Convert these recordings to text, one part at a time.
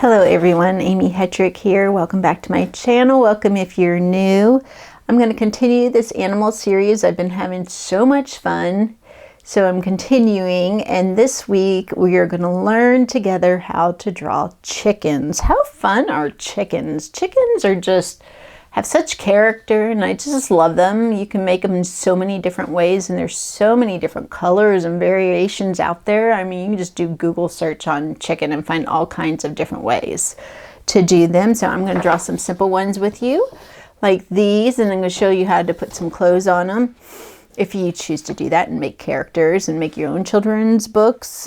Hello everyone, Amy Hetrick here. Welcome back to my channel. Welcome if you're new. I'm going to continue this animal series. I've been having so much fun, so I'm continuing, and this week we are going to learn together how to draw chickens. How fun are chickens? Chickens are just have such character, and I just love them. You can make them in so many different ways, and there's so many different colors and variations out there. I mean, you can just do Google search on chicken and find all kinds of different ways to do them. So I'm going to draw some simple ones with you like these, and I'm going to show you how to put some clothes on them if you choose to do that and make characters and make your own children's books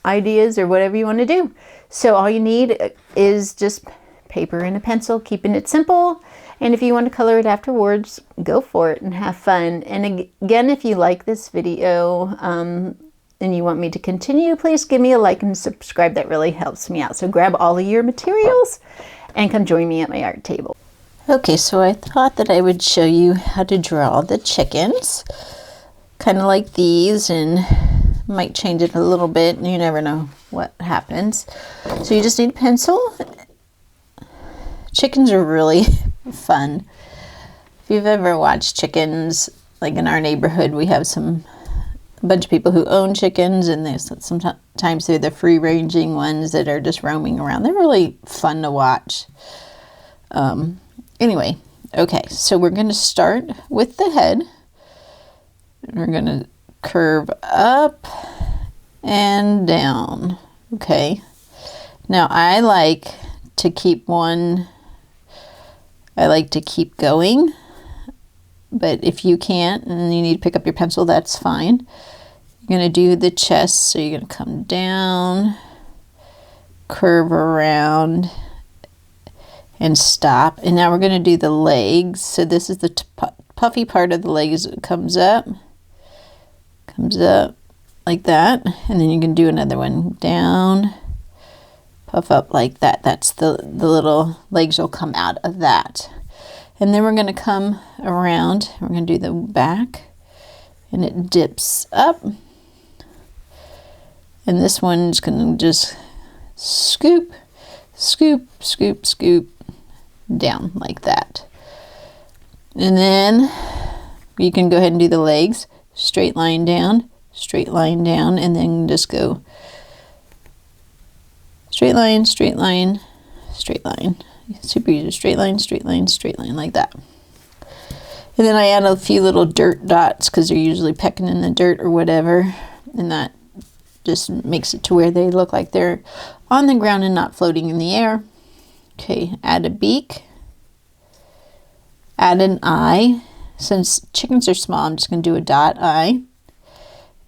ideas or whatever you want to do. So all you need is just paper and a pencil, keeping it simple. And if you want to color it afterwards, go for it and have fun. And again, if you like this video and you want me to continue, please give me a like and subscribe. That really helps me out. So grab all of your materials and come join me at my art table. Okay, so I thought that I would show you how to draw the chickens, kind of like these, and might change it a little bit. You never know what happens. So you just need a pencil. Chickens are really fun. If you've ever watched chickens, like in our neighborhood, we have a bunch of people who own chickens, and sometimes they're the free-ranging ones that are just roaming around. They're really fun to watch. Anyway, okay, so we're going to start with the head. We're going to curve up and down. Okay. Now I like to keep going, but if you can't and you need to pick up your pencil, that's fine. You're going to do the chest, so you're going to come down, curve around, and stop. And now we're going to do the legs. So this is the puffy part of the legs. It comes up like that, and then you can do another one down, puff up like that. That's the little legs will come out of that. And then we're going to come around. We're going to do the back, and it dips up. And this one's going to just scoop, scoop, scoop, scoop down like that. And then you can go ahead and do the legs. Straight line down, and then just go straight line, straight line, straight line. Super easy. Straight line, straight line, straight line, like that. And then I add a few little dirt dots because they're usually pecking in the dirt or whatever, and that just makes it to where they look like they're on the ground and not floating in the air. Okay, add a beak, add an eye. Since chickens are small, I'm just going to do a dot eye.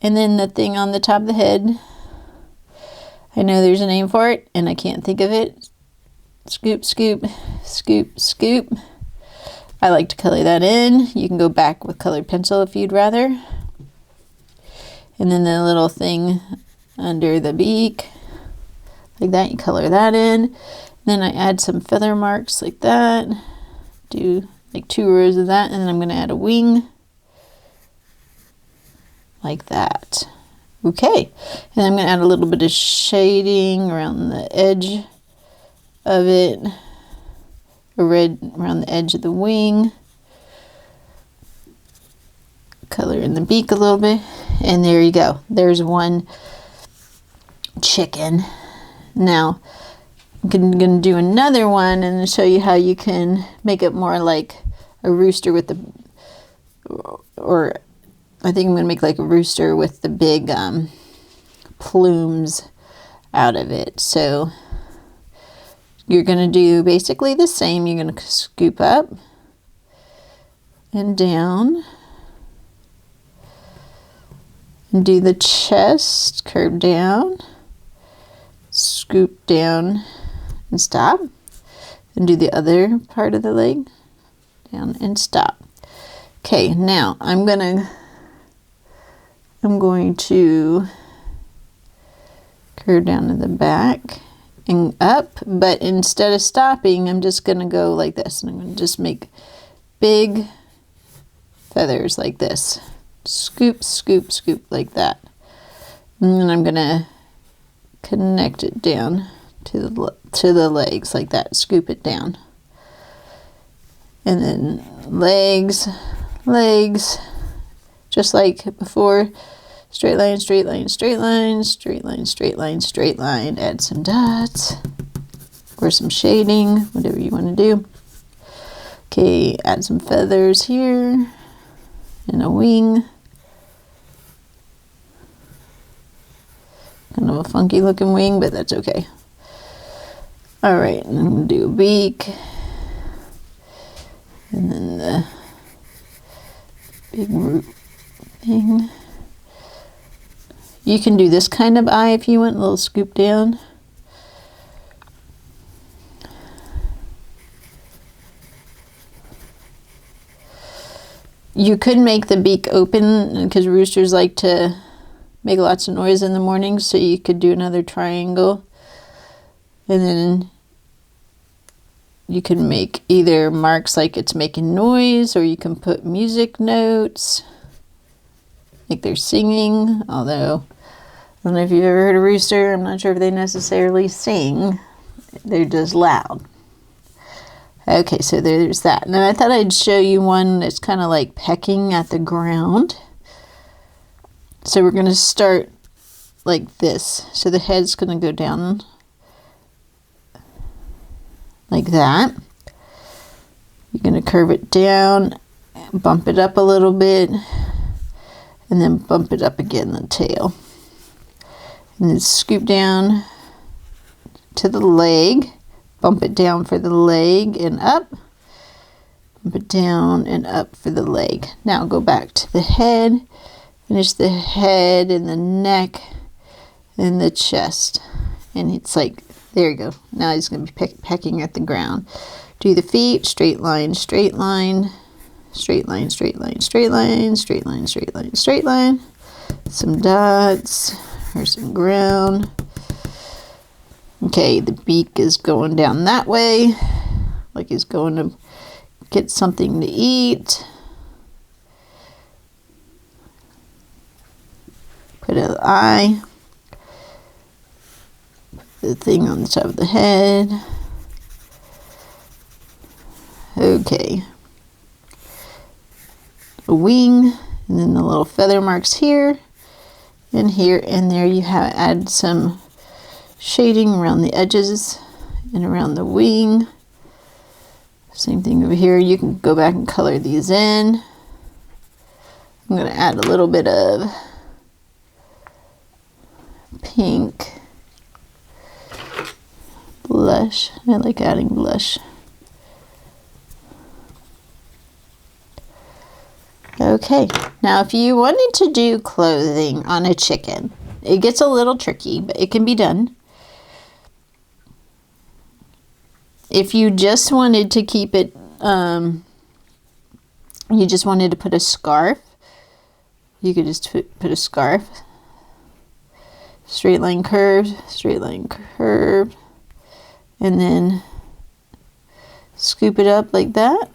And then the thing on the top of the head, I know there's a name for it, and I can't think of it. Scoop, scoop, scoop, scoop. I like to color that in. You can go back with colored pencil if you'd rather. And then the little thing under the beak, like that, you color that in. Then I add some feather marks like that. Do like 2 rows of that, and then I'm going to add a wing like that. Okay, and I'm going to add a little bit of shading around the edge of it, a red around the edge of the wing, color in the beak a little bit, and there you go. There's one chicken. Now I'm going to do another one and show you how you can make it more like a rooster with the, or I think I'm going to make like a rooster with the big plumes out of it. So you're going to do basically the same. You're going to scoop up and down and do the chest, curve down, scoop down and stop, and do the other part of the leg, down and stop. Okay, now I'm going to curve down to the back and up, but instead of stopping, I'm just going to go like this, and I'm going to just make big feathers like this. Scoop, scoop, scoop like that. And then I'm going to connect it down to the legs like that. Scoop it down. And then legs, just like before. Straight line, straight line, straight line, straight line, straight line, straight line. Add some dots or some shading, whatever you want to do. Okay, add some feathers here and a wing. Kind of a funky looking wing, but that's okay. All right, and I'm going to do a beak. And then the big root thing. You can do this kind of eye if you want, a little scoop down. You could make the beak open because roosters like to make lots of noise in the morning, so you could do another triangle. And then you can make either marks like it's making noise, or you can put music notes like they're singing, although I don't know if you've ever heard a rooster. I'm not sure if they necessarily sing. They're just loud. Okay, so there's that. Now I thought I'd show you one that's kind of like pecking at the ground. So we're going to start like this. So the head's going to go down like that. You're going to curve it down, bump it up a little bit, and then bump it up again, the tail. And then scoop down to the leg, bump it down for the leg and up, bump it down and up for the leg. Now go back to the head, finish the head and the neck and the chest. And it's like, there you go. Now he's going to be pecking at the ground. Do the feet, straight line, straight line, straight line, straight line, straight line, straight line, straight line, straight line. Some dots. Here's some ground. Okay, the beak is going down that way, like he's going to get something to eat. Put an eye. Put the thing on the top of the head. Okay. A wing, and then the little feather marks here. And here and there you have add some shading around the edges and around the wing. Same thing over here. You can go back and color these in. I'm going to add a little bit of pink blush. I like adding blush. Okay, now if you wanted to do clothing on a chicken, it gets a little tricky, but it can be done. If you just wanted to keep it, you just wanted to put a scarf, you could just put a scarf. Straight line curved, and then scoop it up like that.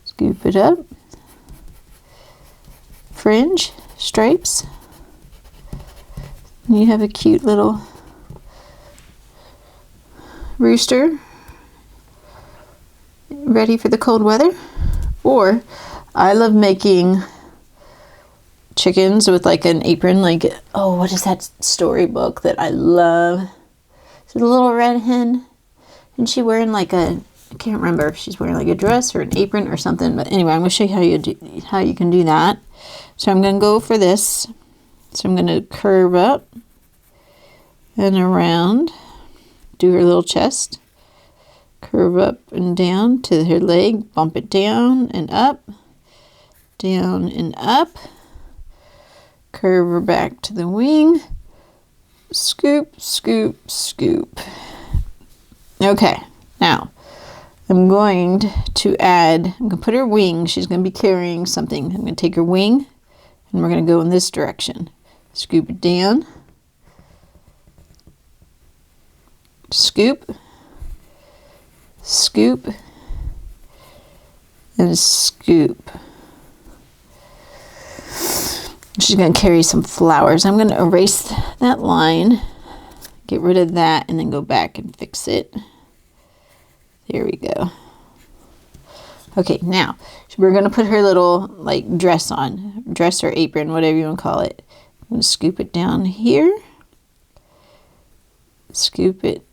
Scoop it up, fringe, stripes, and you have a cute little rooster ready for the cold weather. Or I love making chickens with like an apron, like, oh, what is that storybook that I love? Is it a little red hen? And she wearing like a, I can't remember if she's wearing like a dress or an apron or something, but anyway, I'm going to show you how you can do that. So I'm going to go for this. So I'm going to curve up and around, do her little chest, curve up and down to her leg, bump it down and up, curve her back to the wing, scoop, scoop, scoop. Okay, now I'm going to put her wing. She's going to be carrying something. I'm going to take her wing and we're going to go in this direction. Scoop it down. Scoop. Scoop. And scoop. She's going to carry some flowers. I'm going to erase that line. get rid of that and then go back and fix it. There we go. Okay, now we're going to put her little like dress on. Dress or apron, whatever you want to call it. I'm going to scoop it down here. Scoop it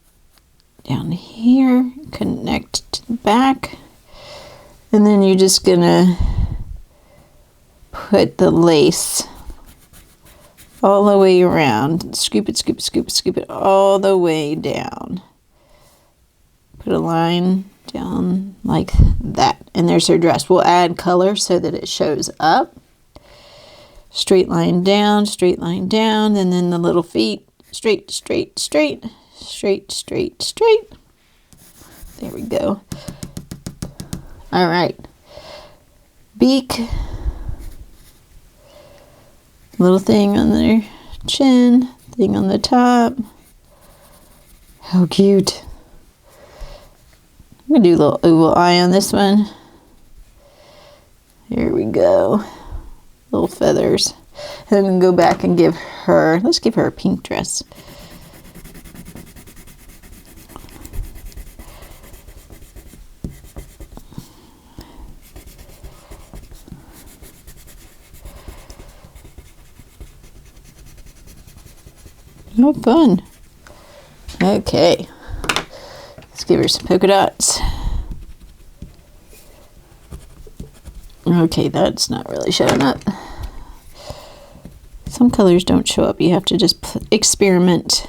down here. Connect to the back. And then you're just going to put the lace all the way around. Scoop it, scoop it, scoop it, scoop it all the way down. Put a line down like that. And there's her dress. We'll add color so that it shows up. Straight line down, and then the little feet. Straight, straight, straight, straight, straight, straight. There we go. All right. Beak. Little thing on their chin, thing on the top. How cute. I'm going to do a little oval eye on this one. Here we go. Little feathers. And then go back and give her, let's give her a pink dress. Oh, fun. Okay. Let's give her some polka dots. Okay, that's not really showing up. Some colors don't show up. You have to just experiment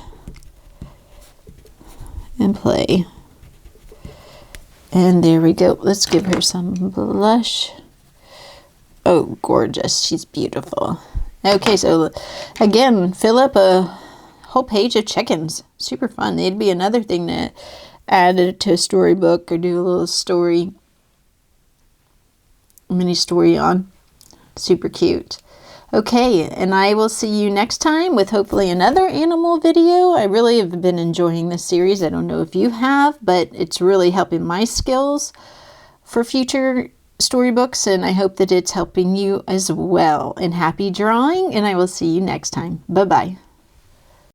and play. And there we go. Let's give her some blush. Oh, gorgeous. She's beautiful. Okay, so again, fill up a whole page of chickens. Super fun. They'd be another thing to add it to a storybook or do a little story, mini story on. Super cute. Okay, and I will see you next time with hopefully another animal video. I really have been enjoying this series. I don't know if you have, but it's really helping my skills for future storybooks, and I hope that it's helping you as well. And happy drawing, and I will see you next time. Bye-bye.